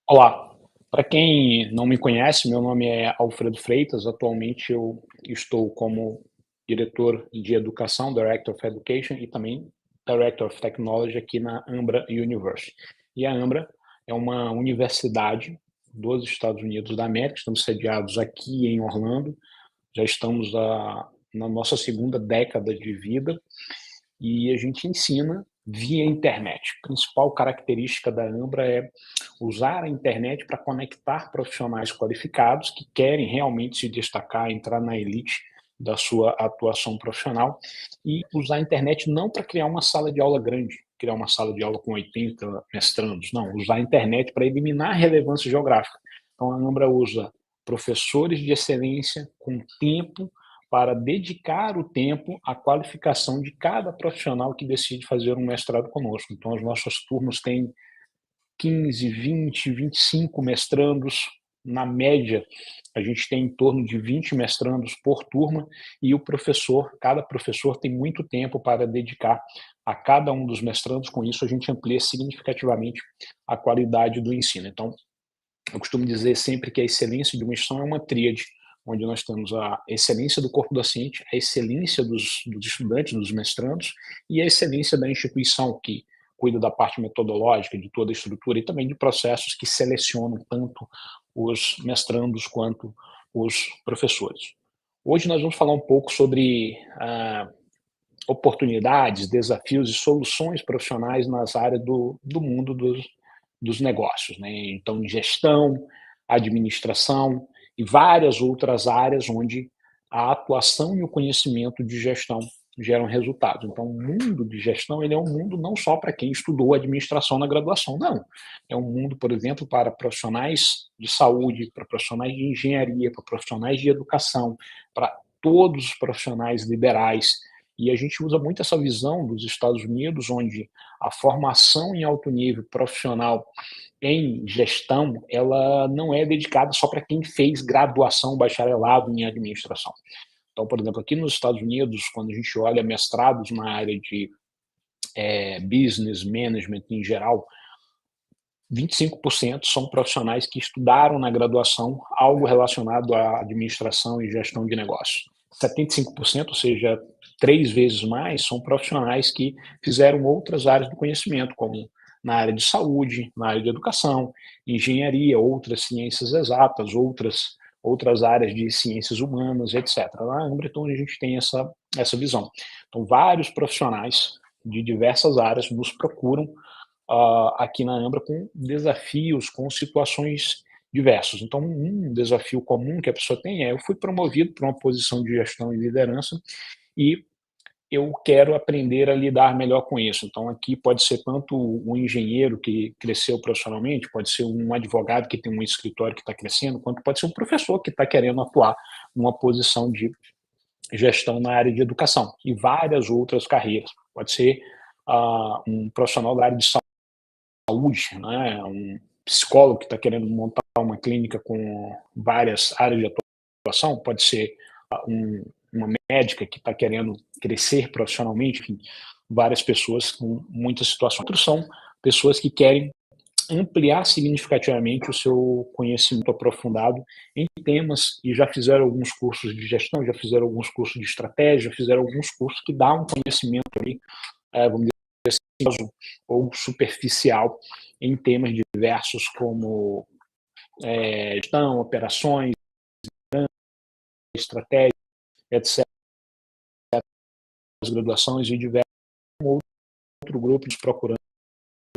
Olá, para quem não me conhece, meu nome é Alfredo Freitas. Atualmente eu estou como diretor de educação, Director of Education, e também Director of Technology aqui na Ambra University. E a Ambra é uma universidade dos Estados Unidos da América. Estamos sediados aqui em Orlando, já estamos na nossa segunda década de vida e a gente ensina via internet. A principal característica da Ambra é usar a internet para conectar profissionais qualificados que querem realmente se destacar, entrar na elite da sua atuação profissional, e usar a internet não para criar uma sala de aula grande, criar uma sala de aula com 80 mestrandos, não, usar a internet para eliminar a relevância geográfica. Então a Ambra usa professores de excelência com tempo para dedicar o tempo à qualificação de cada profissional que decide fazer um mestrado conosco. Então as nossas turmas têm 15, 20, 25 mestrandos. Na média, a gente tem em torno de 20 mestrandos por turma, e cada professor tem muito tempo para dedicar a cada um dos mestrandos. Com isso, a gente amplia significativamente a qualidade do ensino. Então, eu costumo dizer sempre que a excelência de uma instituição é uma tríade, onde nós temos a excelência do corpo docente, a excelência dos estudantes, dos mestrandos, e a excelência da instituição, que cuida da parte metodológica, de toda a estrutura, e também de processos que selecionam tanto os mestrandos quanto os professores. Hoje nós vamos falar um pouco sobre oportunidades, desafios e soluções profissionais nas áreas do mundo dos negócios, né? Então, gestão, administração e várias outras áreas onde a atuação e o conhecimento de gestão geram resultados. Então, o mundo de gestão, ele é um mundo não só para quem estudou administração na graduação, não. É um mundo, por exemplo, para profissionais de saúde, para profissionais de engenharia, para profissionais de educação, para todos os profissionais liberais. E a gente usa muito essa visão dos Estados Unidos, onde a formação em alto nível profissional em gestão, ela não é dedicada só para quem fez graduação, bacharelado em administração. Então, por exemplo, aqui nos Estados Unidos, quando a gente olha mestrados na área de business management em geral, 25% são profissionais que estudaram na graduação algo relacionado à administração e gestão de negócios. 75%, ou seja, 3 vezes mais, são profissionais que fizeram outras áreas do conhecimento, como na área de saúde, na área de educação, engenharia, outras ciências exatas, outras áreas de ciências humanas, etc. Lá em Breton a gente tem essa visão. Então, vários profissionais de diversas áreas nos procuram aqui na Ambra com desafios, com situações diversas. Então, um desafio comum que a pessoa tem é: eu fui promovido para uma posição de gestão e liderança e eu quero aprender a lidar melhor com isso. Então, aqui pode ser tanto um engenheiro que cresceu profissionalmente, pode ser um advogado que tem um escritório que está crescendo, quanto pode ser um professor que está querendo atuar numa posição de gestão na área de educação e várias outras carreiras. Pode ser um profissional da área de saúde, né? Um psicólogo que está querendo montar uma clínica com várias áreas de atuação, pode ser uma médica que está querendo crescer profissionalmente, enfim, várias pessoas com muitas situações. Outros são pessoas que querem ampliar significativamente o seu conhecimento aprofundado em temas e já fizeram alguns cursos de gestão, já fizeram alguns cursos de estratégia, já fizeram alguns cursos que dão um conhecimento ali, vamos dizer assim, ou superficial em temas diversos como gestão, operações, estratégia, etc. As graduações e diversos outro grupo nos procurando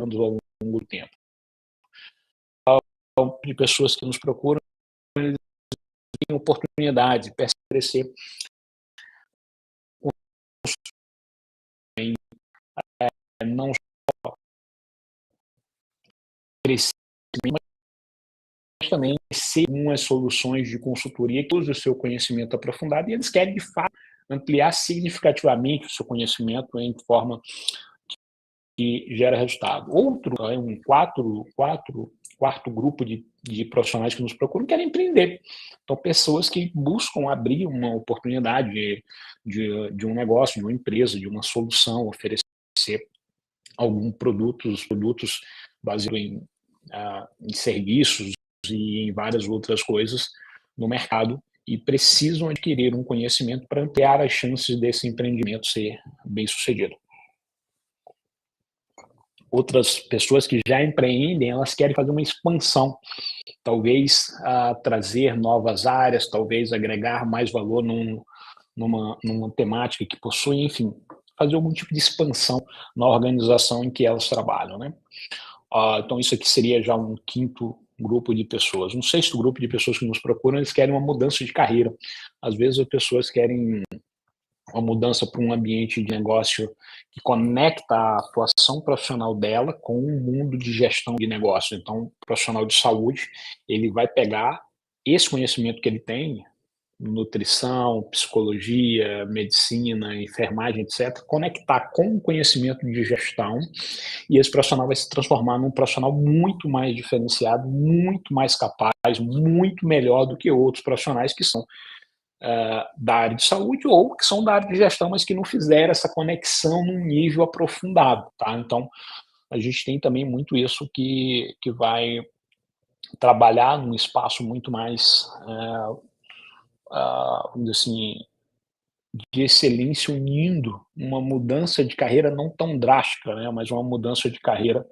ao longo do tempo. De pessoas que nos procuram, eles têm oportunidade de crescer não só crescer, mas também ser umas soluções de consultoria que usam o seu conhecimento aprofundado, e eles querem, de fato, ampliar significativamente o seu conhecimento em forma que gera resultado. Outro, quarto grupo de profissionais que nos procuram querem empreender. Então, pessoas que buscam abrir uma oportunidade de um negócio, de uma empresa, de uma solução, oferecer alguns produtos baseados em serviços e em várias outras coisas no mercado e precisam adquirir um conhecimento para ampliar as chances desse empreendimento ser bem-sucedido. Outras pessoas que já empreendem, elas querem fazer uma expansão, talvez trazer novas áreas, talvez agregar mais valor numa temática que possui, enfim, fazer algum tipo de expansão na organização em que elas trabalham, né? Então isso aqui seria já um quinto grupo de pessoas. Um sexto grupo de pessoas que nos procuram, eles querem uma mudança de carreira. Às vezes as pessoas querem uma mudança para um ambiente de negócio que conecta a atuação profissional dela com o mundo de gestão de negócio. Então, o profissional de saúde, ele vai pegar esse conhecimento que ele tem, nutrição, psicologia, medicina, enfermagem, etc., conectar com o conhecimento de gestão, e esse profissional vai se transformar num profissional muito mais diferenciado, muito mais capaz, muito melhor do que outros profissionais que são da área de saúde ou que são da área de gestão, mas que não fizeram essa conexão num nível aprofundado, tá? Então, a gente tem também muito isso que vai trabalhar num espaço muito mais, vamos dizer assim, de excelência, unindo uma mudança de carreira não tão drástica, né, mas uma mudança de carreira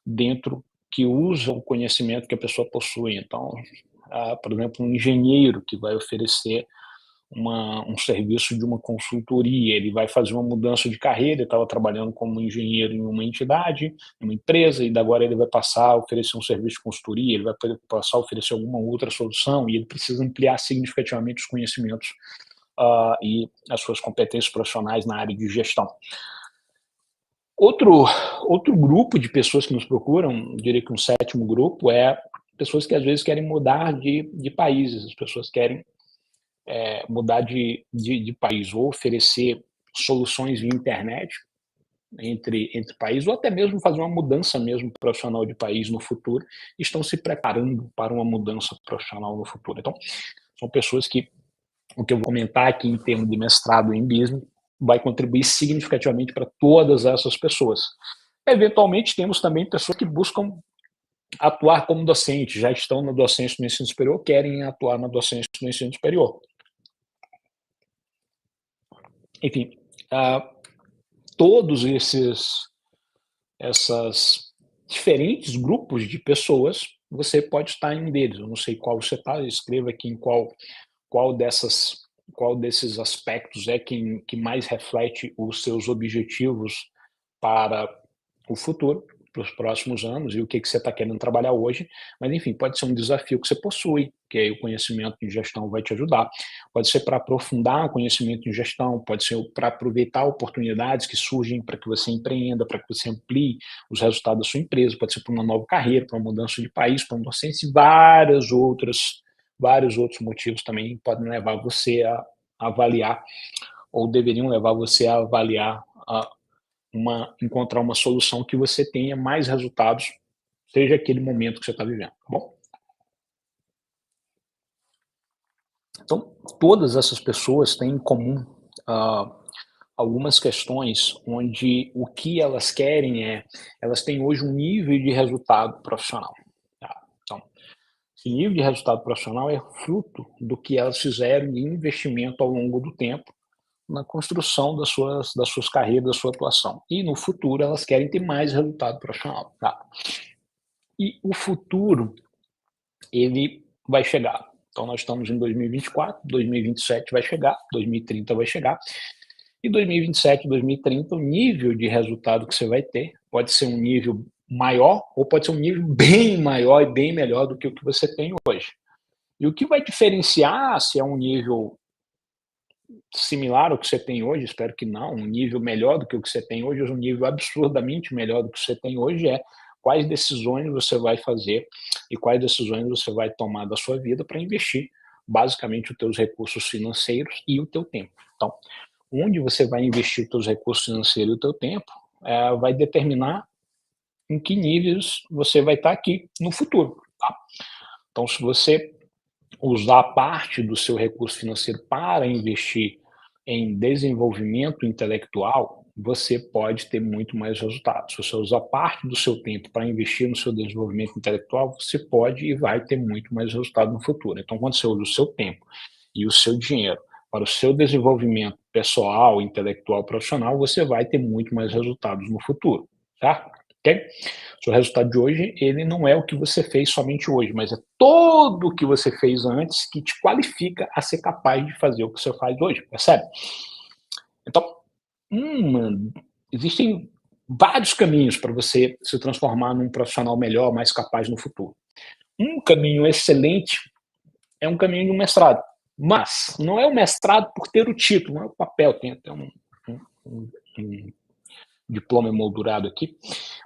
dentro que usa o conhecimento que a pessoa possui. Então, por exemplo, um engenheiro que vai oferecer um serviço de uma consultoria, ele vai fazer uma mudança de carreira, ele estava trabalhando como engenheiro em uma entidade, em uma empresa, e agora ele vai passar a oferecer um serviço de consultoria, ele vai passar a oferecer alguma outra solução, e ele precisa ampliar significativamente os conhecimentos e as suas competências profissionais na área de gestão. Outro grupo de pessoas que nos procuram, diria que um sétimo grupo, é pessoas que às vezes querem mudar de países, as pessoas querem mudar de país ou oferecer soluções via internet entre países, ou até mesmo fazer uma mudança mesmo profissional de país no futuro, e estão se preparando para uma mudança profissional no futuro. Então, são pessoas que, o que eu vou comentar aqui em termos de mestrado em business, vai contribuir significativamente para todas essas pessoas. Eventualmente, temos também pessoas que buscam atuar como docente, já estão na docência no ensino superior, querem atuar na docência no ensino superior. Enfim, todos essas diferentes grupos de pessoas, você pode estar em um deles. Eu não sei qual você está, escreva aqui em qual desses aspectos é que mais reflete os seus objetivos para o futuro, para os próximos anos, e o que você está querendo trabalhar hoje, mas enfim, pode ser um desafio que você possui, que aí o conhecimento de gestão vai te ajudar, pode ser para aprofundar o conhecimento de gestão, pode ser para aproveitar oportunidades que surgem para que você empreenda, para que você amplie os resultados da sua empresa, pode ser para uma nova carreira, para uma mudança de país, para uma docência e vários outros motivos também podem levar você a avaliar, ou deveriam levar você a avaliar encontrar uma solução que você tenha mais resultados, seja aquele momento que você está vivendo, tá bom? Então, todas essas pessoas têm em comum algumas questões onde o que elas querem elas têm hoje um nível de resultado profissional. Tá? Então, esse nível de resultado profissional é fruto do que elas fizeram de investimento ao longo do tempo na construção das suas carreiras, da sua atuação. E no futuro elas querem ter mais resultado profissional. Tá? E o futuro, ele vai chegar. Então nós estamos em 2024, 2027 vai chegar, 2030 vai chegar. E 2027, 2030, o nível de resultado que você vai ter pode ser um nível maior ou pode ser um nível bem maior e bem melhor do que o que você tem hoje. E o que vai diferenciar se é um nível similar ao que você tem hoje, espero que não, um nível melhor do que o que você tem hoje, um nível absurdamente melhor do que você tem hoje, quais decisões você vai fazer e quais decisões você vai tomar da sua vida para investir basicamente os teus recursos financeiros e o teu tempo. Então, onde você vai investir os teus recursos financeiros e o teu tempo vai determinar em que níveis você vai estar aqui no futuro. Tá? Então, se você usar parte do seu recurso financeiro para investir em desenvolvimento intelectual, você pode ter muito mais resultados. Se você usar parte do seu tempo para investir no seu desenvolvimento intelectual, você pode e vai ter muito mais resultado no futuro. Então, quando você usa o seu tempo e o seu dinheiro para o seu desenvolvimento pessoal, intelectual, profissional, você vai ter muito mais resultados no futuro, tá? Ok? O seu resultado de hoje, ele não é o que você fez somente hoje, mas é todo o que você fez antes que te qualifica a ser capaz de fazer o que você faz hoje, percebe? Então, Hum, existem vários caminhos para você se transformar num profissional melhor, mais capaz no futuro. Um caminho excelente é um caminho de um mestrado, mas não é o mestrado por ter o título, não é o papel, tem até um diploma emoldurado aqui,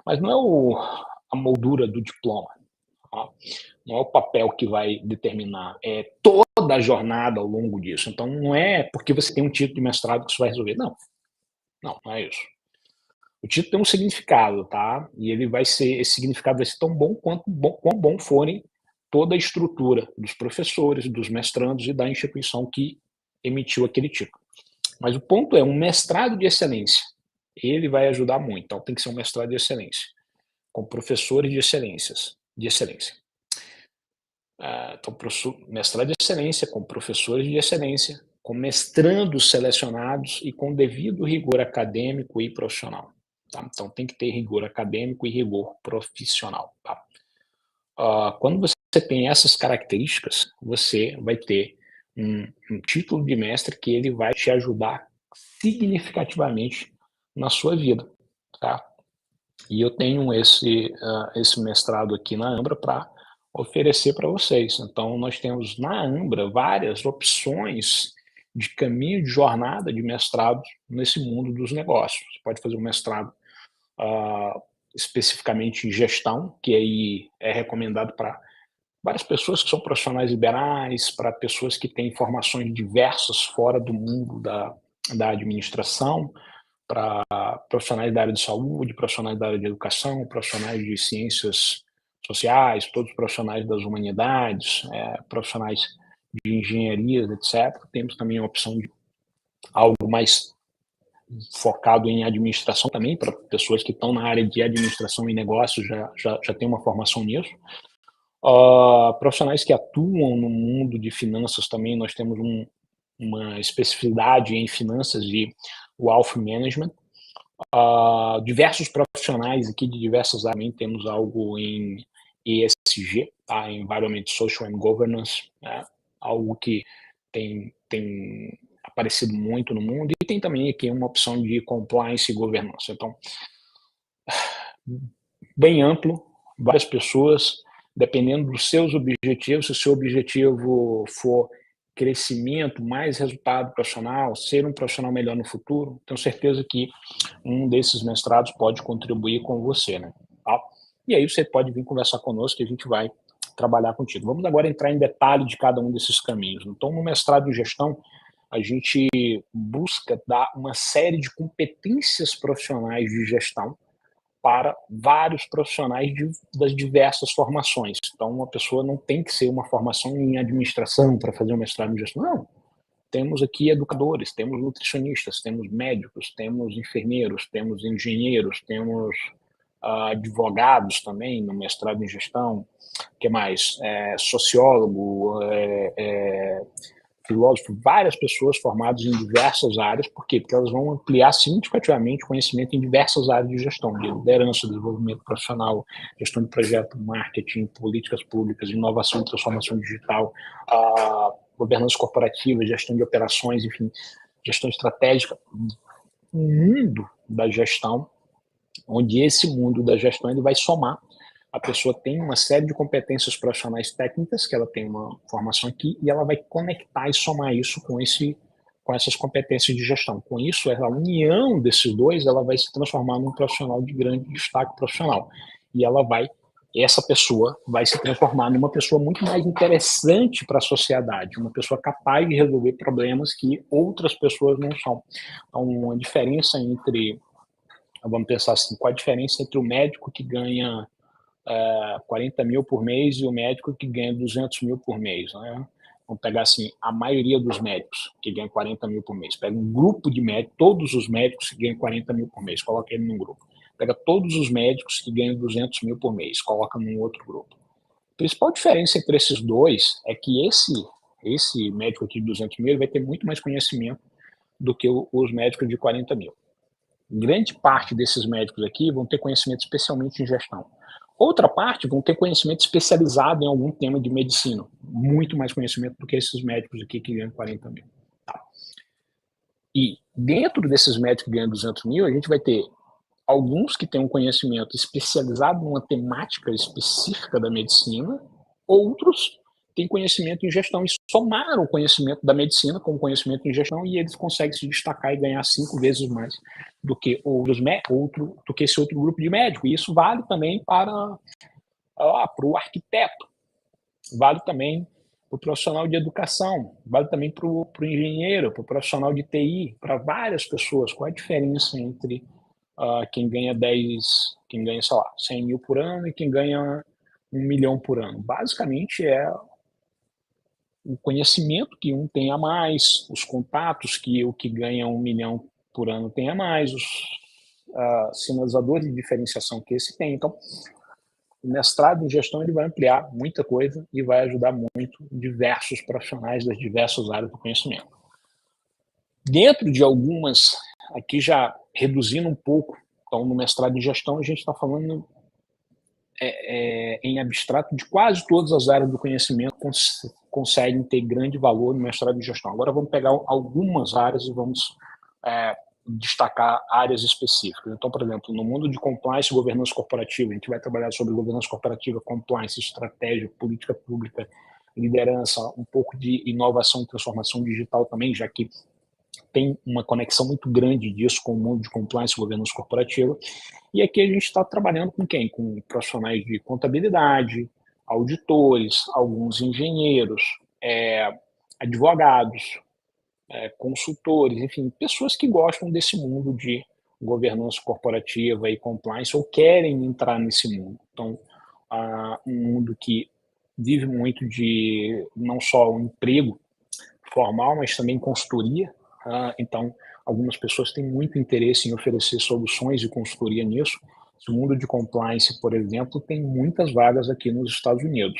mas não é a moldura do diploma, tá? Não é o papel que vai determinar, é toda a jornada ao longo disso. Então, não é porque você tem um título de mestrado que isso vai resolver. Não, não é isso. O título tem um significado, tá? E ele vai ser, esse significado vai ser tão bom quão bom forem toda a estrutura dos professores, dos mestrandos e da instituição que emitiu aquele título. Mas o ponto é, um mestrado de excelência, ele vai ajudar muito. Então tem que ser um mestrado de excelência, com professores de excelência. Então, mestrado de excelência, com professores de excelência, com mestrandos selecionados e com devido rigor acadêmico e profissional. Tá? Então, tem que ter rigor acadêmico e rigor profissional. Tá? Quando você tem essas características, você vai ter um título de mestre que ele vai te ajudar significativamente na sua vida. Tá? E eu tenho esse mestrado aqui na Ambra para oferecer para vocês. Então, nós temos na Ambra várias opções de caminho de jornada de mestrado nesse mundo dos negócios. Você pode fazer um mestrado uh, especificamente em gestão, que aí é recomendado para várias pessoas que são profissionais liberais, para pessoas que têm formações diversas fora do mundo da administração, para profissionais da área de saúde, profissionais da área de educação, profissionais de ciências sociais, todos os profissionais das humanidades, profissionais de engenharias, etc. Temos também a opção de algo mais focado em administração também, para pessoas que estão na área de administração e negócios, já tem uma formação nisso. Profissionais que atuam no mundo de finanças também, nós temos uma especificidade em finanças de wealth management. Diversos profissionais aqui de diversas áreas, também temos algo em ESG, tá? Environment, Social and Governance, né? Algo que tem aparecido muito no mundo, e tem também aqui uma opção de compliance e governança. Então, bem amplo, várias pessoas, dependendo dos seus objetivos. Se o seu objetivo for crescimento, mais resultado profissional, ser um profissional melhor no futuro, tenho certeza que um desses mestrados pode contribuir com você, né? Tá? E aí você pode vir conversar conosco que a gente vai trabalhar contigo. Vamos agora entrar em detalhe de cada um desses caminhos. Então, no mestrado em gestão, a gente busca dar uma série de competências profissionais de gestão para vários profissionais das diversas formações. Então, uma pessoa não tem que ser uma formação em administração para fazer um mestrado em gestão, não. Temos aqui educadores, temos nutricionistas, temos médicos, temos enfermeiros, temos engenheiros, temos advogados também no mestrado em gestão, que mais? Sociólogo, filósofo, várias pessoas formadas em diversas áreas. Por quê? Porque elas vão ampliar significativamente o conhecimento em diversas áreas de gestão, de liderança, desenvolvimento profissional, gestão de projeto, marketing, políticas públicas, inovação e transformação digital, governança corporativa, gestão de operações, enfim, gestão estratégica. Um mundo da gestão, onde esse mundo da gestão ele vai somar. A pessoa tem uma série de competências profissionais técnicas, que ela tem uma formação aqui, e ela vai conectar e somar isso com essas competências de gestão. Com isso, a união desses dois, ela vai se transformar num profissional de grande destaque profissional. E essa pessoa vai se transformar numa pessoa muito mais interessante para a sociedade, uma pessoa capaz de resolver problemas que outras pessoas não são. Então, a diferença entre, vamos pensar assim, qual a diferença entre o médico que ganha 40 mil por mês e o médico que ganha 200 mil por mês, né? vamos pegar assim, a maioria dos médicos que ganham 40 mil por mês, pega um grupo de médicos, todos os médicos que ganham 40 mil por mês, coloca ele num grupo. Pega todos os médicos que ganham 200 mil por mês, coloca num outro grupo. A principal diferença entre esses dois é que esse médico aqui de 200 mil vai ter muito mais conhecimento do que os médicos de 40 mil. Grande parte desses médicos aqui vão ter conhecimento especialmente em gestão. Outra parte vão ter conhecimento especializado em algum tema de medicina. Muito mais conhecimento do que esses médicos aqui que ganham 40 mil. Tá. E dentro desses médicos que ganham 200 mil, a gente vai ter alguns que têm um conhecimento especializado numa temática específica da medicina, outros têm conhecimento em gestão e somaram o conhecimento da medicina com o conhecimento em gestão e eles conseguem se destacar e ganhar 5 vezes mais do que esse outro grupo de médicos. E isso vale também para o arquiteto, vale também para o profissional de educação, vale também para o engenheiro, para o profissional de TI, para várias pessoas. Qual a diferença entre quem ganha, sei lá, 100 mil por ano e quem ganha 1 milhão por ano? Basicamente é o conhecimento que um tem a mais, os contatos que o que ganha 1 milhão por ano tem a mais, os sinalizadores de diferenciação que esse tem. Então, o mestrado em gestão ele vai ampliar muita coisa e vai ajudar muito diversos profissionais das diversas áreas do conhecimento. Dentro de algumas, aqui já reduzindo um pouco, então no mestrado em gestão a gente está falando em abstrato de quase todas as áreas do conhecimento conseguem ter grande valor no mestrado em gestão. Agora vamos pegar algumas áreas e vamos destacar áreas específicas. Então, por exemplo, no mundo de compliance e governança corporativa, a gente vai trabalhar sobre governança corporativa, compliance, estratégia, política pública, liderança, um pouco de inovação e transformação digital também, já que tem uma conexão muito grande disso com o mundo de compliance e governança corporativa. E aqui a gente está trabalhando com quem? Com profissionais de contabilidade, auditores, alguns engenheiros, advogados, consultores, enfim, pessoas que gostam desse mundo de governança corporativa e compliance ou querem entrar nesse mundo. Então, um mundo que vive muito de não só o emprego formal, mas também consultoria. Então, algumas pessoas têm muito interesse em oferecer soluções de consultoria nisso. O mundo de compliance, por exemplo, tem muitas vagas aqui nos Estados Unidos.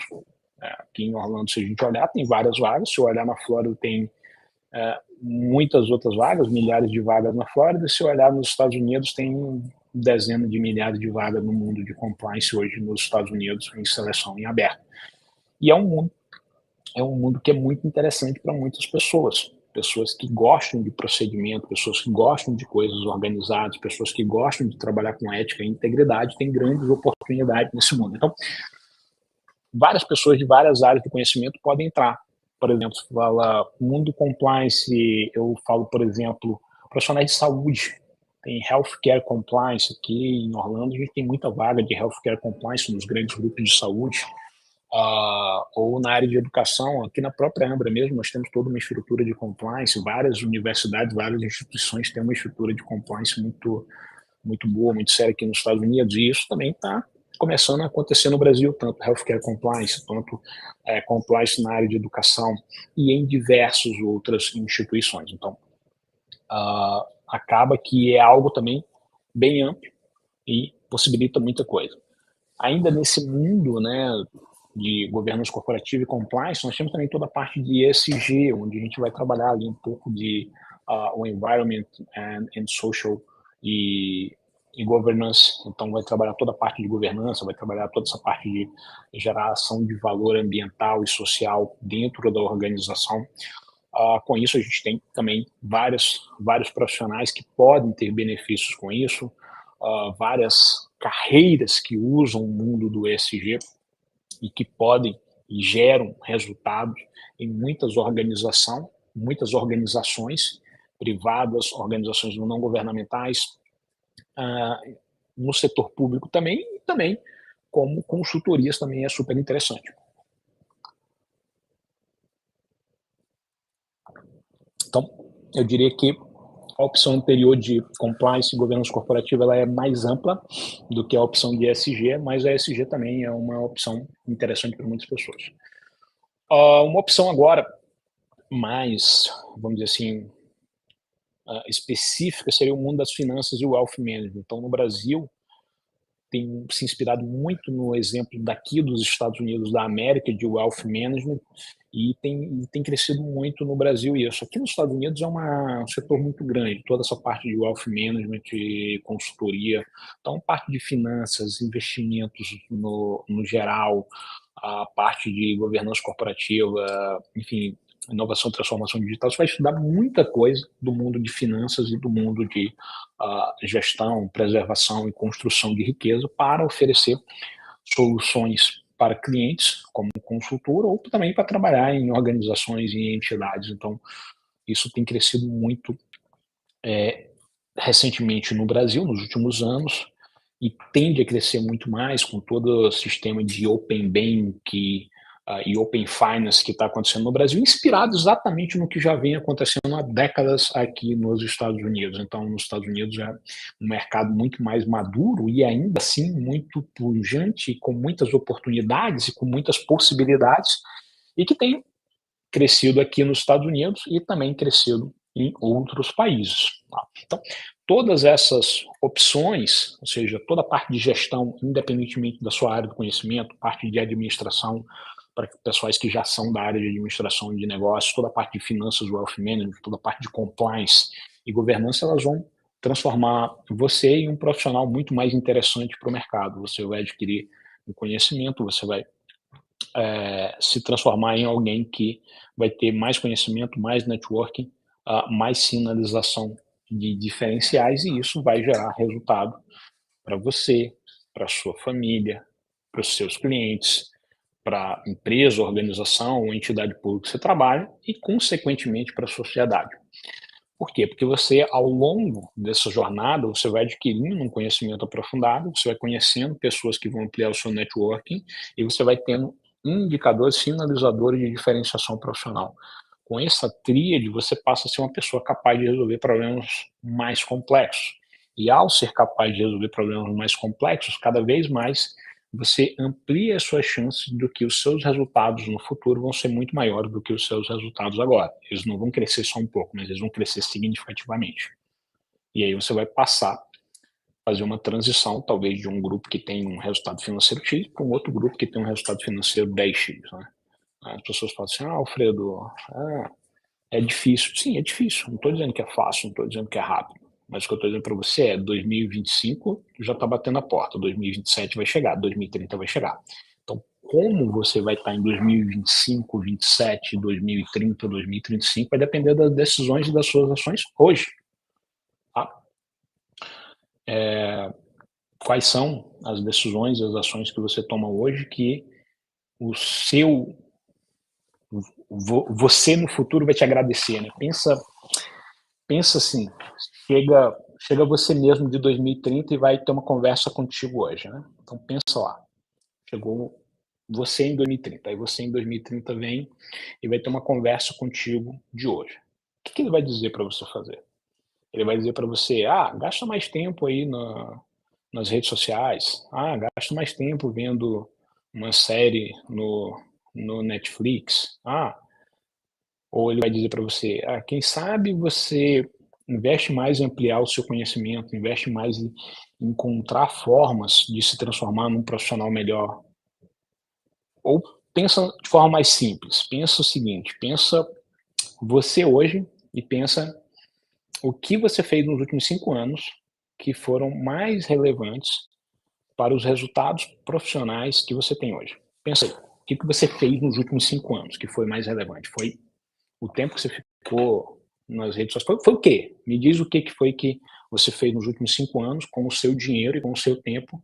Aqui em Orlando, se a gente olhar, tem várias vagas. Se eu olhar na Flórida, tem muitas outras vagas, milhares de vagas na Flórida. Se eu olhar nos Estados Unidos, tem dezenas de milhares de vagas no mundo de compliance hoje nos Estados Unidos, em seleção em aberto. E é um mundo que é muito interessante para muitas pessoas. Pessoas que gostam de procedimento, pessoas que gostam de coisas organizadas, pessoas que gostam de trabalhar com ética e integridade, têm grandes oportunidades nesse mundo. Então, várias pessoas de várias áreas de conhecimento podem entrar. Por exemplo, se fala mundo compliance, eu falo, por exemplo, profissionais de saúde. Tem healthcare compliance aqui em Orlando, a gente tem muita vaga de healthcare compliance nos grandes grupos de saúde. Ou na área de educação, aqui na própria Ambra mesmo, nós temos toda uma estrutura de compliance, várias universidades, várias instituições têm uma estrutura de compliance muito, muito boa, muito séria aqui nos Estados Unidos, e isso também está começando a acontecer no Brasil, tanto healthcare compliance, tanto compliance na área de educação e em diversas outras instituições. Então, acaba que é algo também bem amplo e possibilita muita coisa. Ainda nesse mundo, né, de governança corporativa e compliance, nós temos também toda a parte de ESG, onde a gente vai trabalhar ali um pouco de o environment and social e governance. Então, vai trabalhar toda a parte de governança, vai trabalhar toda essa parte de geração de valor ambiental e social dentro da organização. Com isso, a gente tem também vários profissionais que podem ter benefícios com isso, várias carreiras que usam o mundo do ESG e que podem e geram resultados em muitas organizações privadas, organizações não governamentais, no setor público também, e também como consultorias também é super interessante. Então, eu diria que a opção anterior de compliance e governança corporativa ela é mais ampla do que a opção de ESG, mas a ESG também é uma opção interessante para muitas pessoas. Uma opção agora mais, vamos dizer assim, específica seria o mundo das finanças e o wealth management. Então, no Brasil, tem se inspirado muito no exemplo daqui dos Estados Unidos da América de wealth management e tem crescido muito no Brasil isso. Aqui nos Estados Unidos é um setor muito grande, toda essa parte de wealth management e consultoria, então parte de finanças, investimentos no geral, a parte de governança corporativa, enfim, inovação e transformação digital, você vai estudar muita coisa do mundo de finanças e do mundo de gestão, preservação e construção de riqueza para oferecer soluções para clientes, como consultor, ou também para trabalhar em organizações e entidades. Então, isso tem crescido muito recentemente no Brasil, nos últimos anos, e tende a crescer muito mais com todo o sistema de Open Bank e Open Finance que está acontecendo no Brasil, inspirado exatamente no que já vem acontecendo há décadas aqui nos Estados Unidos. Então, nos Estados Unidos é um mercado muito mais maduro e ainda assim muito pujante, com muitas oportunidades e com muitas possibilidades, e que tem crescido aqui nos Estados Unidos e também crescido em outros países. Tá? Então, todas essas opções, ou seja, toda a parte de gestão, independentemente da sua área do conhecimento, parte de administração, para pessoas que já são da área de administração de negócios, toda a parte de finanças, wealth management, toda a parte de compliance e governança, elas vão transformar você em um profissional muito mais interessante para o mercado. Você vai adquirir um conhecimento, você vai se transformar em alguém que vai ter mais conhecimento, mais networking, mais sinalização de diferenciais, e isso vai gerar resultado para você, para sua família, para os seus clientes, para a empresa, organização ou entidade pública que você trabalha e, consequentemente, para a sociedade. Por quê? Porque você, ao longo dessa jornada, você vai adquirindo um conhecimento aprofundado, você vai conhecendo pessoas que vão ampliar o seu networking e você vai tendo indicadores, sinalizadores de diferenciação profissional. Com essa tríade, você passa a ser uma pessoa capaz de resolver problemas mais complexos. E ao ser capaz de resolver problemas mais complexos, cada vez mais você amplia as suas chances do que os seus resultados no futuro vão ser muito maiores do que os seus resultados agora. Eles não vão crescer só um pouco, mas eles vão crescer significativamente. E aí você vai passar a fazer uma transição, talvez de um grupo que tem um resultado financeiro X para um outro grupo que tem um resultado financeiro 10X. Né? As pessoas falam assim, Alfredo, é difícil. Sim, é difícil. Não estou dizendo que é fácil, não estou dizendo que é rápido. Mas o que eu estou dizendo para você é 2025 já está batendo a porta, 2027 vai chegar, 2030 vai chegar. Então, como você vai estar em 2025, 27, 2030, 2035, vai depender das decisões e das suas ações hoje. Tá? Quais são as decisões e as ações que você toma hoje que o seu você no futuro vai te agradecer, né? Pensa assim, chega você mesmo de 2030 e vai ter uma conversa contigo hoje, né? Então pensa lá, chegou você em 2030, aí você em 2030 vem e vai ter uma conversa contigo de hoje. O que ele vai dizer para você fazer? Ele vai dizer para você, gasta mais tempo aí nas redes sociais, gasta mais tempo vendo uma série no Netflix, ou ele vai dizer para você, quem sabe você investe mais em ampliar o seu conhecimento, investe mais em encontrar formas de se transformar num profissional melhor. Ou pensa de forma mais simples, pensa o seguinte, pensa você hoje e pensa o que você fez nos últimos 5 anos que foram mais relevantes para os resultados profissionais que você tem hoje. Pensa aí, o que você fez nos últimos 5 anos que foi mais relevante? Foi o tempo que você ficou nas redes sociais, foi o quê? Me diz o que foi que você fez nos últimos 5 anos com o seu dinheiro e com o seu tempo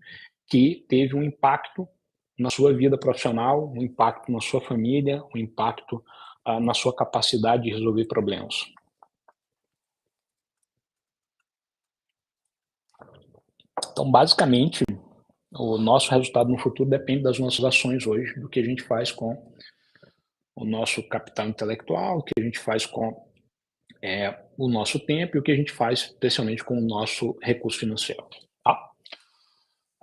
que teve um impacto na sua vida profissional, um impacto na sua família, um impacto na sua capacidade de resolver problemas. Então, basicamente, o nosso resultado no futuro depende das nossas ações hoje, do que a gente faz com o nosso capital intelectual, o que a gente faz com o nosso tempo e o que a gente faz, especialmente com o nosso recurso financeiro. Tá?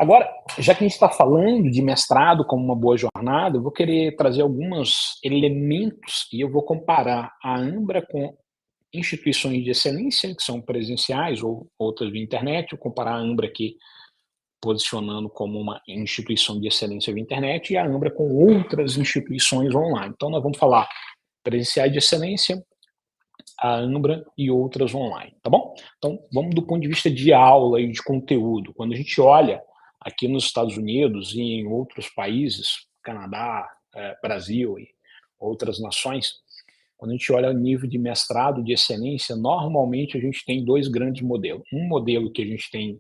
Agora, já que a gente está falando de mestrado como uma boa jornada, eu vou querer trazer alguns elementos e eu vou comparar a Ambra com instituições de excelência, que são presenciais ou outras via internet, vou comparar a Ambra aqui posicionando como uma instituição de excelência via internet e a Ambra com outras instituições online. Então, nós vamos falar presenciais de excelência, a Ambra e outras online, tá bom? Então, vamos do ponto de vista de aula e de conteúdo. Quando a gente olha aqui nos Estados Unidos e em outros países, Canadá, Brasil e outras nações, quando a gente olha o nível de mestrado de excelência, normalmente a gente tem dois grandes modelos. Um modelo que a gente tem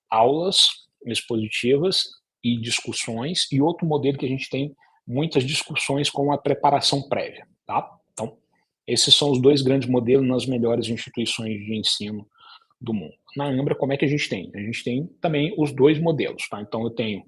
aulas expositivas e discussões, e outro modelo que a gente tem muitas discussões com a preparação prévia, tá? Então, esses são os dois grandes modelos nas melhores instituições de ensino do mundo. Na Ambra, como é que a gente tem? A gente tem também os dois modelos, tá? Então, eu tenho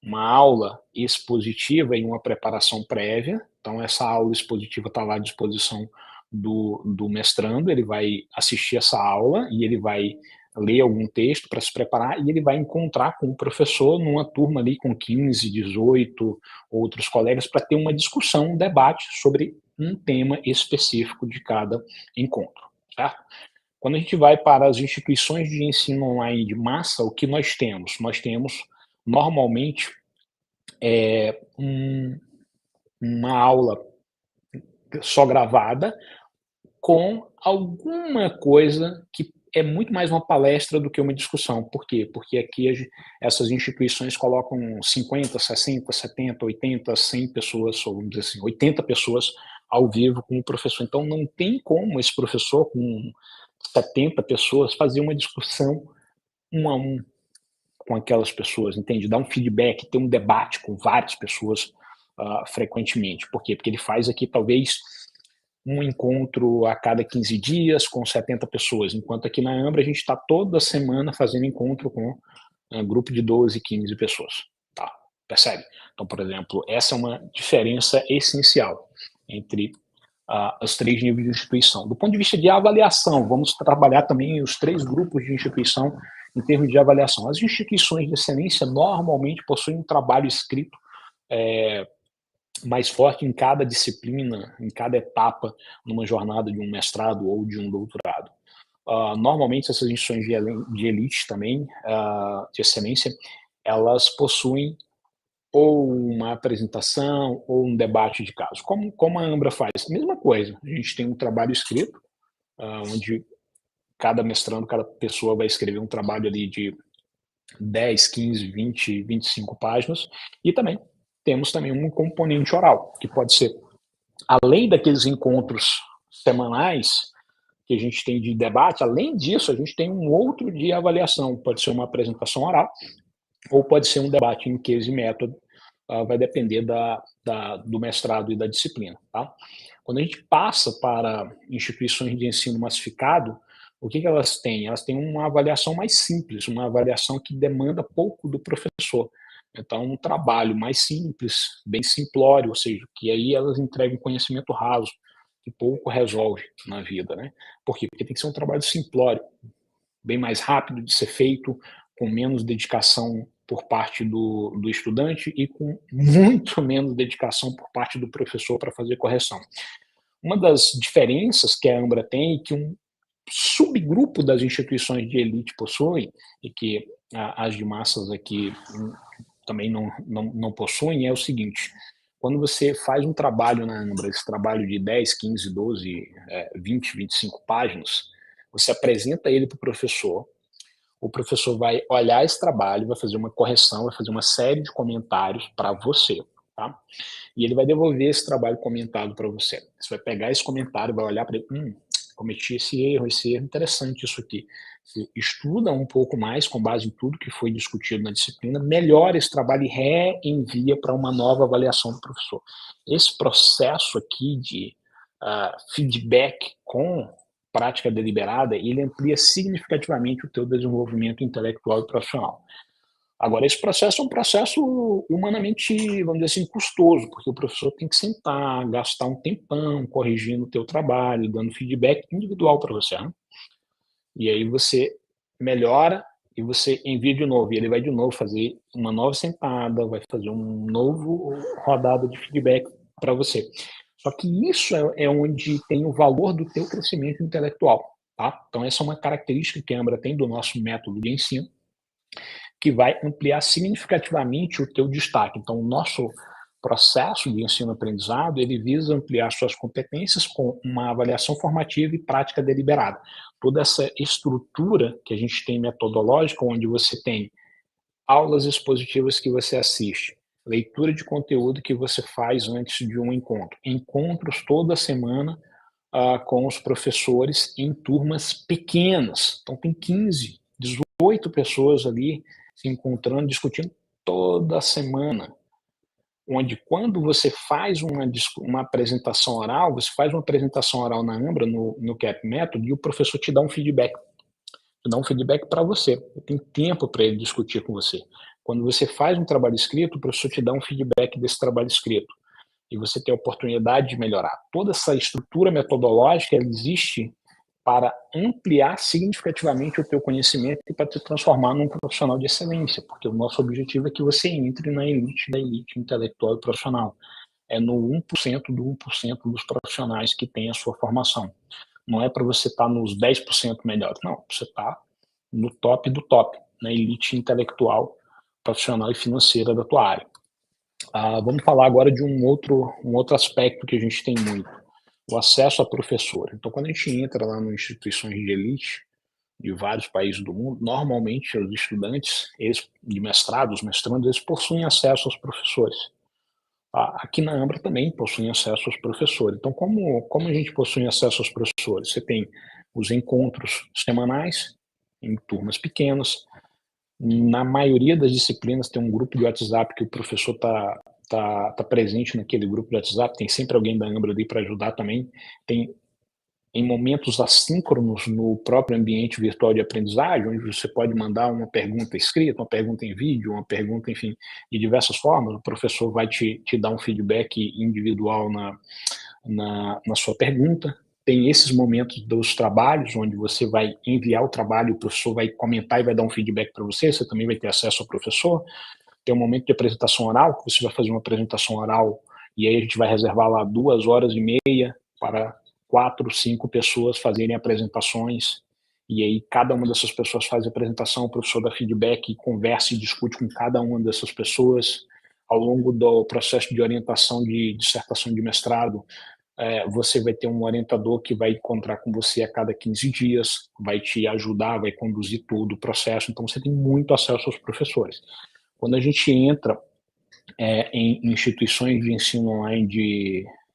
uma aula expositiva e uma preparação prévia. Então, essa aula expositiva está lá à disposição do mestrando, ele vai assistir essa aula e ele vai ler algum texto para se preparar e ele vai encontrar com o professor numa turma ali com 15, 18 outros colegas para ter uma discussão, um debate sobre um tema específico de cada encontro, certo? Quando a gente vai para as instituições de ensino online de massa, o que nós temos? Nós temos, normalmente, uma aula só gravada com alguma coisa que é muito mais uma palestra do que uma discussão. Por quê? Porque aqui essas instituições colocam 50, 60, 70, 80, 100 pessoas, ou vamos dizer assim, 80 pessoas ao vivo com o professor. Então não tem como esse professor com 70 pessoas fazer uma discussão um a um com aquelas pessoas, entende? Dar um feedback, ter um debate com várias pessoas frequentemente. Por quê? Porque ele faz aqui talvez um encontro a cada 15 dias com 70 pessoas, enquanto aqui na Ambra a gente está toda semana fazendo encontro com um grupo de 12, 15 pessoas. Tá? Percebe? Então, por exemplo, essa é uma diferença essencial entre os três níveis de instituição. Do ponto de vista de avaliação, vamos trabalhar também os três grupos de instituição em termos de avaliação. As instituições de excelência normalmente possuem um trabalho escrito mais forte em cada disciplina, em cada etapa, numa jornada de um mestrado ou de um doutorado. Normalmente, essas instituições de elite também, de excelência, elas possuem ou uma apresentação ou um debate de caso, como a Ambra faz. A mesma coisa, a gente tem um trabalho escrito, onde cada mestrando, cada pessoa vai escrever um trabalho ali de 10, 15, 20, 25 páginas, e também temos também um componente oral, que pode ser, além daqueles encontros semanais que a gente tem de debate, além disso, a gente tem um outro de avaliação, pode ser uma apresentação oral, ou pode ser um debate em case e método, vai depender do mestrado e da disciplina. Tá? Quando a gente passa para instituições de ensino massificado, o que elas têm? Elas têm uma avaliação mais simples, uma avaliação que demanda pouco do professor. Então, um trabalho mais simples, bem simplório, ou seja, que aí elas entregam conhecimento raso, que pouco resolve na vida. Né? Por quê? Porque tem que ser um trabalho simplório, bem mais rápido de ser feito, com menos dedicação por parte do estudante e com muito menos dedicação por parte do professor para fazer correção. Uma das diferenças que a Ambra tem e que um subgrupo das instituições de elite possuem, e que as de massas aqui também não possuem, é o seguinte: quando você faz um trabalho na Ambra, esse trabalho de 10, 15, 12, 20, 25 páginas, você apresenta ele para o professor vai olhar esse trabalho, vai fazer uma correção, vai fazer uma série de comentários para você, tá? E ele vai devolver esse trabalho comentado para você. Você vai pegar esse comentário, vai olhar para ele, cometi esse erro, interessante isso aqui. Você estuda um pouco mais com base em tudo que foi discutido na disciplina, melhora esse trabalho e reenvia para uma nova avaliação do professor. Esse processo aqui de feedback com prática deliberada, ele amplia significativamente o teu desenvolvimento intelectual e profissional. Agora, esse processo é um processo humanamente, vamos dizer assim, custoso, porque o professor tem que sentar, gastar um tempão corrigindo o teu trabalho, dando feedback individual para você. Né? E aí você melhora e você envia de novo, e ele vai de novo fazer uma nova sentada, vai fazer um novo rodada de feedback para você. Só que isso é onde tem o valor do teu crescimento intelectual, tá? Então essa é uma característica que a Ambra tem do nosso método de ensino, que vai ampliar significativamente o teu destaque. Então o nosso processo de ensino-aprendizado, ele visa ampliar suas competências com uma avaliação formativa e prática deliberada. Toda essa estrutura que a gente tem metodológica, onde você tem aulas expositivas que você assiste, leitura de conteúdo que você faz antes de um encontro, encontros toda semana com os professores em turmas pequenas. Então tem 15, 18 pessoas ali se encontrando, discutindo toda semana, onde quando você faz uma apresentação oral, você faz uma apresentação oral na Ambra, no CAP Method, e o professor te dá um feedback. Te dá um feedback para você. Tem tempo para ele discutir com você. Quando você faz um trabalho escrito, o professor te dá um feedback desse trabalho escrito. E você tem a oportunidade de melhorar. Toda essa estrutura metodológica existe para ampliar significativamente o teu conhecimento e para te transformar num profissional de excelência, porque o nosso objetivo é que você entre na elite da elite intelectual e profissional. É no 1% do 1% dos profissionais que tem a sua formação. Não é para você estar nos 10% melhores, não. Você está no top do top, na elite intelectual, profissional e financeira da tua área. Vamos falar agora de um outro aspecto que a gente tem muito, o acesso a professor. Então, quando a gente entra lá em instituições de elite de vários países do mundo, normalmente os estudantes de mestrado, os mestrandos, eles possuem acesso aos professores. Aqui na Ambra também possuem acesso aos professores. Então, como a gente possui acesso aos professores? Você tem os encontros semanais, em turmas pequenas. Na maioria das disciplinas tem um grupo de WhatsApp que o professor tá presente naquele grupo de WhatsApp, tem sempre alguém da Ambra ali para ajudar também. Tem em momentos assíncronos no próprio ambiente virtual de aprendizagem, onde você pode mandar uma pergunta escrita, uma pergunta em vídeo, uma pergunta, enfim, de diversas formas, o professor vai te dar um feedback individual na sua pergunta. Tem esses momentos dos trabalhos, onde você vai enviar o trabalho, o professor vai comentar e vai dar um feedback para você, você também vai ter acesso ao professor. Tem um momento de apresentação oral, que você vai fazer uma apresentação oral, e aí a gente vai reservar lá 2 horas e meia para 4, 5 pessoas fazerem apresentações, e aí cada uma dessas pessoas faz a apresentação, o professor dá feedback, conversa e discute com cada uma dessas pessoas. Ao longo do processo de orientação de dissertação de mestrado, você vai ter um orientador que vai encontrar com você a cada 15 dias, vai te ajudar, vai conduzir todo o processo, então você tem muito acesso aos professores. Quando a gente entra em instituições de ensino online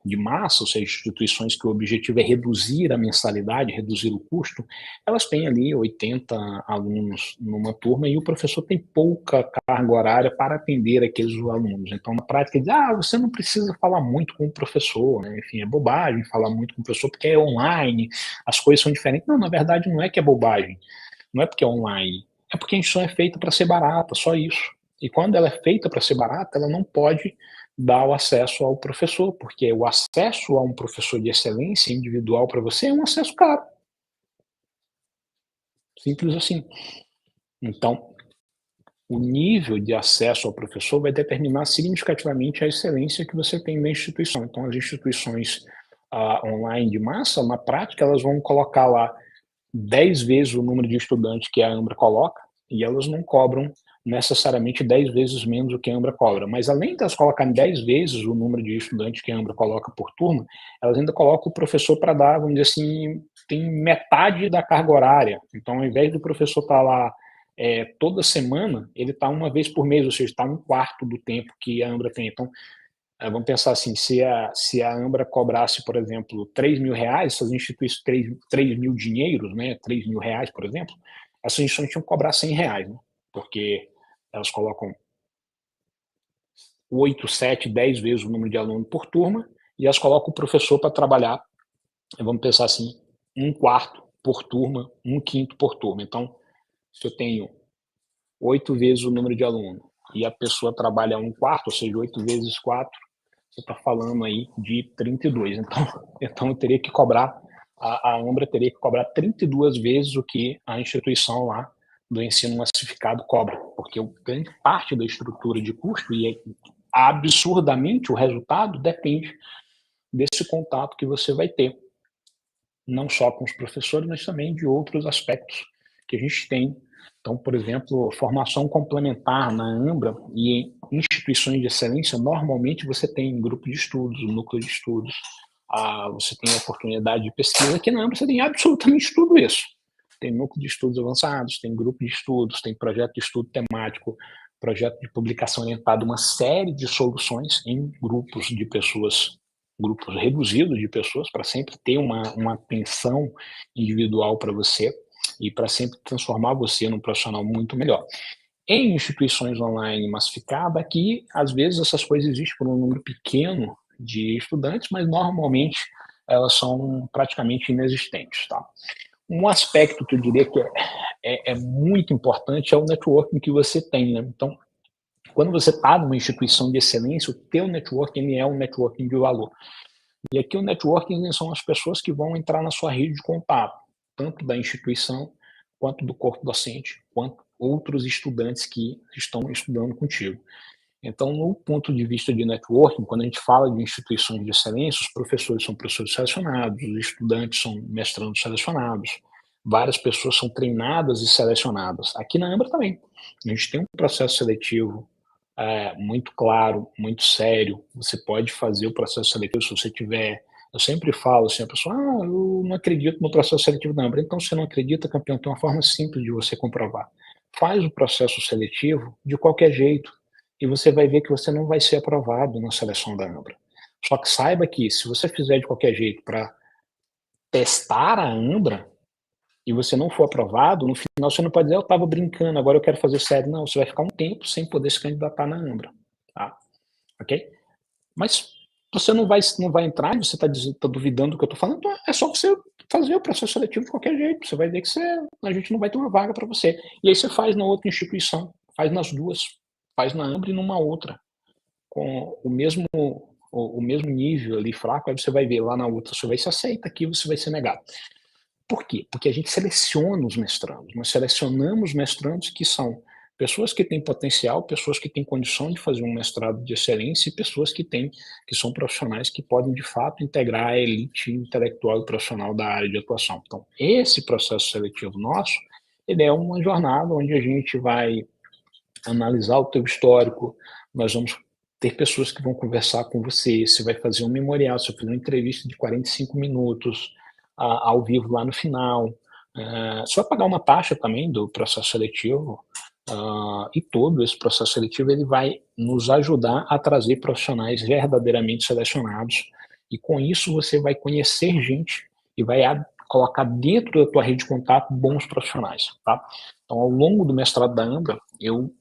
de massa, ou seja, instituições que o objetivo é reduzir a mensalidade, reduzir o custo, elas têm ali 80 alunos numa turma e o professor tem pouca carga horária para atender aqueles alunos. Então, na prática, ele diz, você não precisa falar muito com o professor, né? Enfim, é bobagem falar muito com o professor porque é online, as coisas são diferentes. Não, na verdade, não é que é bobagem, não é porque é online, é porque a instituição é feita para ser barata, só isso. E quando ela é feita para ser barata, ela não pode dar o acesso ao professor, porque o acesso a um professor de excelência individual para você é um acesso caro. Simples assim. Então, o nível de acesso ao professor vai determinar significativamente a excelência que você tem na instituição. Então, as instituições online de massa, na prática, elas vão colocar lá 10 vezes o número de estudantes que a Ambra coloca, e elas não cobram necessariamente 10 vezes menos do que a Ambra cobra. Mas além de elas colocarem 10 vezes o número de estudantes que a Ambra coloca por turma, elas ainda colocam o professor para dar, vamos dizer assim, tem metade da carga horária. Então, ao invés do professor estar lá toda semana, ele está uma vez por mês, ou seja, está um quarto do tempo que a Ambra tem. Então, vamos pensar assim, se a Ambra cobrasse, por exemplo, R$ 3.000, essas instituições, 3 mil dinheiros, né, R$ 3.000, por exemplo, essas instituições tinham que cobrar R$ 100, né, porque elas colocam 8, 7, 10 vezes o número de alunos por turma, e elas colocam o professor para trabalhar, vamos pensar assim, um quarto por turma, um quinto por turma. Então, se eu tenho 8 vezes o número de alunos, e a pessoa trabalha um quarto, ou seja, 8 vezes 4, você está falando aí de 32. Então eu teria que cobrar, a Ambra teria que cobrar 32 vezes o que a instituição lá do ensino massificado cobra, porque grande parte da estrutura de custo e absurdamente o resultado depende desse contato que você vai ter, não só com os professores, mas também de outros aspectos que a gente tem. Então, por exemplo, formação complementar na Ambra e em instituições de excelência, normalmente você tem grupo de estudos, núcleo de estudos, você tem oportunidade de pesquisa. Aqui na Ambra você tem absolutamente tudo isso. Tem núcleo de estudos avançados, tem grupo de estudos, tem projeto de estudo temático, projeto de publicação orientado, uma série de soluções em grupos de pessoas, grupos reduzidos de pessoas, para sempre ter uma atenção individual para você e para sempre transformar você num profissional muito melhor. Em instituições online massificadas, aqui, às vezes, essas coisas existem por um número pequeno de estudantes, mas normalmente elas são praticamente inexistentes, tá? Um aspecto que eu diria que é muito importante é o networking que você tem, né? Então, quando você está numa instituição de excelência, o teu networking é um networking de valor. E aqui o networking são as pessoas que vão entrar na sua rede de contato, tanto da instituição, quanto do corpo docente, quanto outros estudantes que estão estudando contigo. Então, no ponto de vista de networking, quando a gente fala de instituições de excelência, os professores são professores selecionados, os estudantes são mestrandos selecionados, várias pessoas são treinadas e selecionadas. Aqui na Ambra também. A gente tem um processo seletivo muito claro, muito sério. Você pode fazer o processo seletivo se você tiver. Eu sempre falo assim, a pessoa, eu não acredito no processo seletivo da Ambra. Então, se você não acredita, campeão, tem uma forma simples de você comprovar. Faz o processo seletivo de qualquer jeito e você vai ver que você não vai ser aprovado na seleção da Ambra. Só que saiba que se você fizer de qualquer jeito para testar a Ambra e você não for aprovado, no final você não pode dizer, eu estava brincando, agora eu quero fazer sério. Não, você vai ficar um tempo sem poder se candidatar na Ambra. Tá? Ok? Mas você não vai entrar, você está duvidando do que eu estou falando, então é só você fazer o processo seletivo de qualquer jeito. Você vai ver que a gente não vai ter uma vaga para você. E aí você faz na outra instituição, faz nas duas, faz na Ambra e numa outra, com o mesmo nível ali fraco, aí você vai ver lá na outra, você vai se aceita, aqui você vai ser negado. Por quê? Porque a gente seleciona os mestrandos. Nós selecionamos mestrandos que são pessoas que têm potencial, pessoas que têm condição de fazer um mestrado de excelência e pessoas que são profissionais que podem, de fato, integrar a elite intelectual e profissional da área de atuação. Então, esse processo seletivo nosso, ele é uma jornada onde a gente vai analisar o teu histórico, nós vamos ter pessoas que vão conversar com você vai fazer um memorial, você vai fazer uma entrevista de 45 minutos, ao vivo lá no final. Você vai pagar uma taxa também do processo seletivo, e todo esse processo seletivo ele vai nos ajudar a trazer profissionais verdadeiramente selecionados, e com isso você vai conhecer gente e vai colocar dentro da tua rede de contato bons profissionais, tá? Então, ao longo do mestrado da Ambra, eu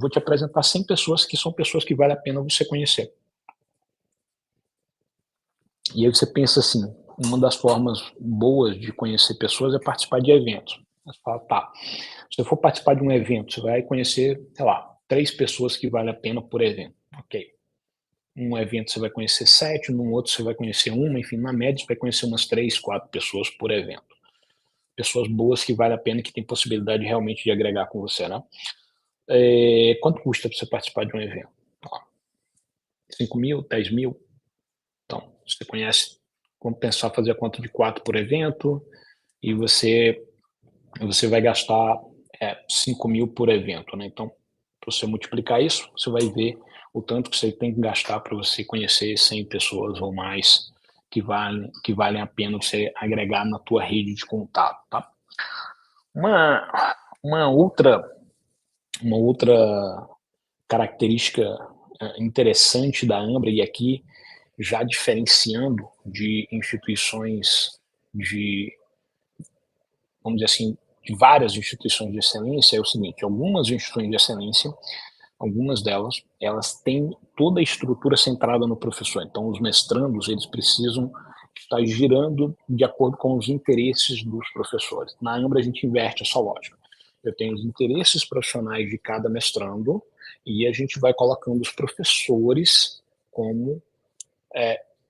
vou te apresentar 100 pessoas que são pessoas que vale a pena você conhecer. E aí você pensa assim, uma das formas boas de conhecer pessoas é participar de eventos. Você fala, tá, se eu for participar de um evento, você vai conhecer, sei lá, 3 pessoas que vale a pena por evento. Ok. Um evento você vai conhecer 7, num outro você vai conhecer uma, enfim, na média você vai conhecer umas 3, 4 pessoas por evento. Pessoas boas que vale a pena, que tem possibilidade realmente de agregar com você, né? Quanto custa para você participar de um evento? 5 mil, 10 mil? Então, você conhece, vamos pensar fazer a conta de 4 por evento, e você vai gastar 5 mil por evento, né? Então, para você multiplicar isso, você vai ver o tanto que você tem que gastar para você conhecer 100 pessoas ou mais que valem a pena você agregar na tua rede de contato, tá? Uma outra característica interessante da Ambra, e aqui já diferenciando de instituições vamos dizer assim, de várias instituições de excelência, é o seguinte: algumas instituições de excelência, algumas delas, elas têm toda a estrutura centrada no professor. Então, os mestrandos, eles precisam estar girando de acordo com os interesses dos professores. Na Ambra, a gente inverte essa lógica. Eu tenho os interesses profissionais de cada mestrando e a gente vai colocando os professores como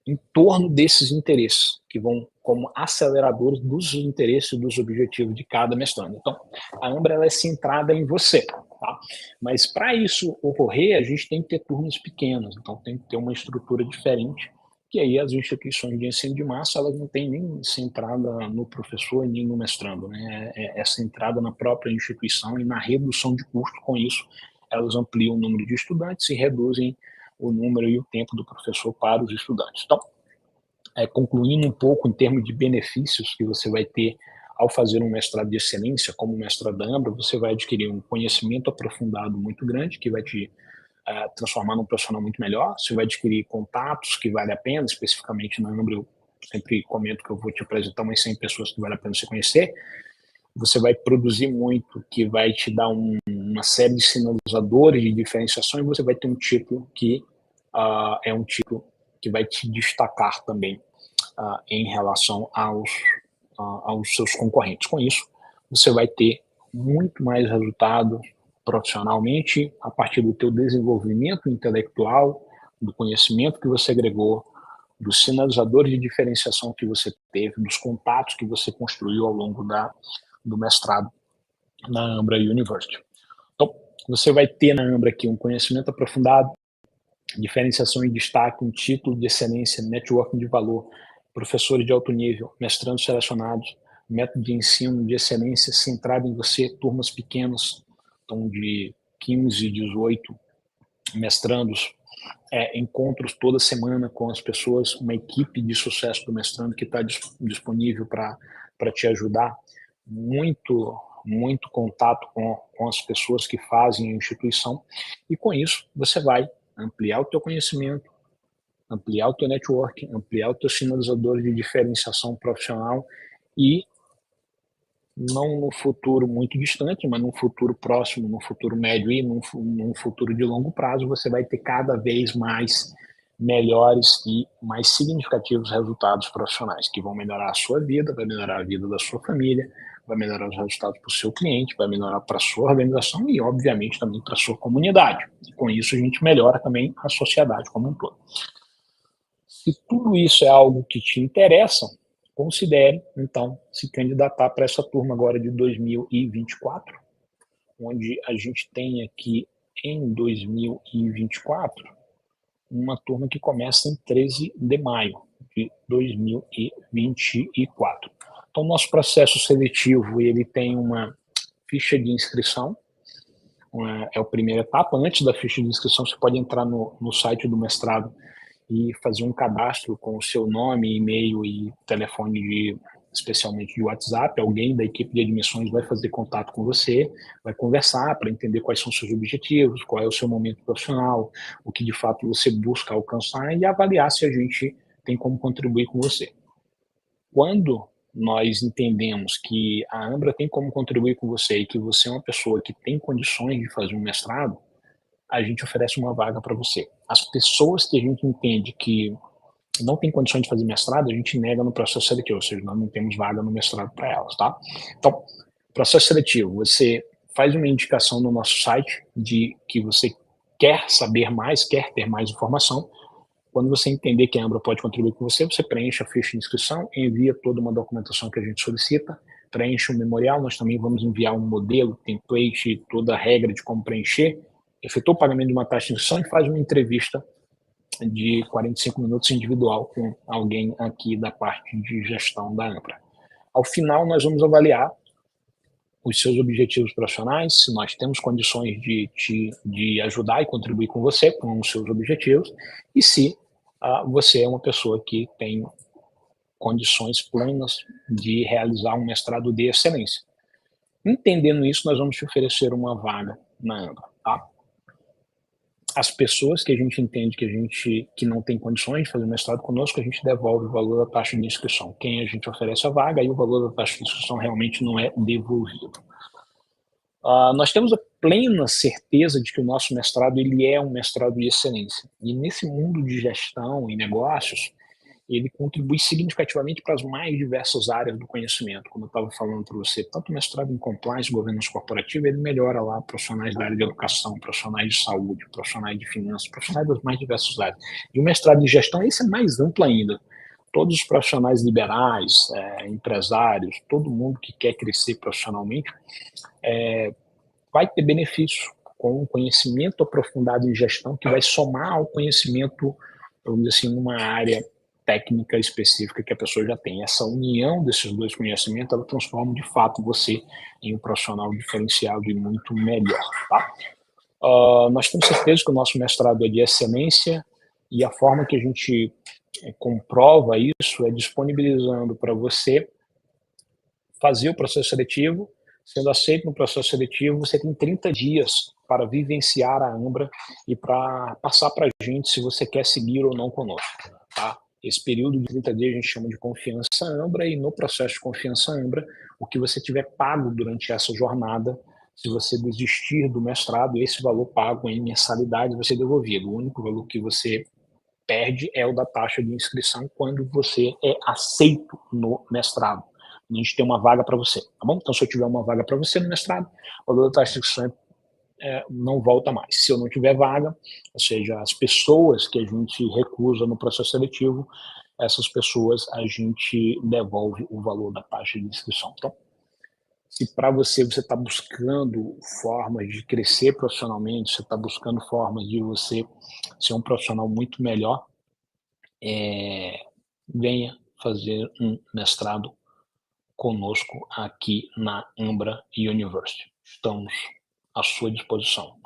em torno desses interesses, que vão como aceleradores dos interesses e dos objetivos de cada mestrando. Então, a Ambra ela é centrada em você, tá? Mas para isso ocorrer, a gente tem que ter turmas pequenas, então tem que ter uma estrutura diferente, que aí as instituições de ensino de massa, elas não têm nem centrada no professor nem no mestrando, né? É centrada na própria instituição e na redução de custo. Com isso, elas ampliam o número de estudantes e reduzem o número e o tempo do professor para os estudantes. Então, concluindo um pouco em termos de benefícios que você vai ter ao fazer um mestrado de excelência, como o mestrado da Ambra, você vai adquirir um conhecimento aprofundado muito grande, que vai te transformar num profissional muito melhor. Você vai adquirir contatos que vale a pena, especificamente na Ambra, eu sempre comento que eu vou te apresentar umas 100 pessoas que vale a pena você conhecer. Você vai produzir muito, que vai te dar uma série de sinalizadores de diferenciação, e você vai ter um título que é um título que vai te destacar também em relação aos seus concorrentes. Com isso, você vai ter muito mais resultado profissionalmente a partir do teu desenvolvimento intelectual, do conhecimento que você agregou, dos sinalizadores de diferenciação que você teve, dos contatos que você construiu ao longo do mestrado na Ambra University. Então, você vai ter na Ambra aqui um conhecimento aprofundado, diferenciação e destaque, um título de excelência, networking de valor, professores de alto nível, mestrandos selecionados, método de ensino de excelência centrado em você, turmas pequenas, então de 15, 18 mestrandos, encontros toda semana com as pessoas, uma equipe de sucesso do mestrando que está disponível para te ajudar, muito contato com as pessoas que fazem a instituição, e com isso você vai ampliar o teu conhecimento, ampliar o teu network, ampliar o teu sinalizador de diferenciação profissional, e não no futuro muito distante, mas no futuro próximo, no futuro médio e num futuro de longo prazo, você vai ter cada vez mais melhores e mais significativos resultados profissionais, que vão melhorar a sua vida, vai melhorar a vida da sua família, vai melhorar os resultados para o seu cliente, vai melhorar para a sua organização e, obviamente, também para a sua comunidade. E com isso a gente melhora também a sociedade como um todo. Se tudo isso é algo que te interessa, considere, então, se candidatar para essa turma agora de 2024, onde a gente tem aqui em 2024 uma turma que começa em 13 de maio de 2024. Então, nosso processo seletivo ele tem uma ficha de inscrição, é a primeira etapa. Antes da ficha de inscrição, você pode entrar no site do mestrado e fazer um cadastro com o seu nome, e-mail e telefone especialmente de WhatsApp. Alguém da equipe de admissões vai fazer contato com você, vai conversar para entender quais são os seus objetivos, qual é o seu momento profissional, o que de fato você busca alcançar e avaliar se a gente tem como contribuir com você. Quando nós entendemos que a Ambra tem como contribuir com você e que você é uma pessoa que tem condições de fazer um mestrado, a gente oferece uma vaga para você. As pessoas que a gente entende que não tem condições de fazer mestrado, a gente nega no processo seletivo, ou seja, nós não temos vaga no mestrado para elas, tá? Então, processo seletivo, você faz uma indicação no nosso site de que você quer saber mais, quer ter mais informação. Quando você entender que a Ambra pode contribuir com você, você preenche a ficha de inscrição, envia toda uma documentação que a gente solicita, preenche um memorial, nós também vamos enviar um modelo, template, toda a regra de como preencher, efetua o pagamento de uma taxa de inscrição e faz uma entrevista de 45 minutos individual com alguém aqui da parte de gestão da Ambra. Ao final, nós vamos avaliar os seus objetivos profissionais, se nós temos condições de ajudar e contribuir com você com os seus objetivos, e se você é uma pessoa que tem condições plenas de realizar um mestrado de excelência. Entendendo isso, nós vamos te oferecer uma vaga na Ambra, tá? As pessoas que a gente entende que não tem condições de fazer mestrado conosco, a gente devolve o valor da taxa de inscrição. Quem a gente oferece a vaga, aí o valor da taxa de inscrição realmente não é devolvido. Nós temos a plena certeza de que o nosso mestrado ele é um mestrado de excelência. E nesse mundo de gestão e negócios, ele contribui significativamente para as mais diversas áreas do conhecimento. Como eu estava falando para você, tanto o mestrado em compliance e governança corporativa, ele melhora lá profissionais da área de educação, profissionais de saúde, profissionais de finanças, profissionais das mais diversas áreas. E o mestrado em gestão, esse é mais amplo ainda. todos os profissionais liberais, empresários, todo mundo que quer crescer profissionalmente, vai ter benefício com o conhecimento aprofundado em gestão que vai somar ao conhecimento, vamos dizer assim, numa área técnica específica que a pessoa já tem. Essa união desses dois conhecimentos, ela transforma de fato você em um profissional diferenciado e muito melhor, tá? Nós temos certeza que o nosso mestrado é de excelência e a forma que a gente comprova isso é disponibilizando para você fazer o processo seletivo. Sendo aceito no processo seletivo, você tem 30 dias para vivenciar a Ambra e para passar para a gente se você quer seguir ou não conosco, tá? Esse período de 30 dias a gente chama de confiança Ambra, e no processo de confiança Ambra, o que você tiver pago durante essa jornada, se você desistir do mestrado, esse valor pago em mensalidade vai ser devolvido. O único valor que você perde é o da taxa de inscrição quando você é aceito no mestrado. A gente tem uma vaga para você, tá bom? Então, se eu tiver uma vaga para você no mestrado, o valor da taxa de inscrição não volta mais. Se eu não tiver vaga, ou seja, as pessoas que a gente recusa no processo seletivo, essas pessoas a gente devolve o valor da taxa de inscrição. Então, se para você está buscando formas de crescer profissionalmente, você está buscando formas de você ser um profissional muito melhor, venha fazer um mestrado conosco aqui na Ambra University. Estamos à sua disposição.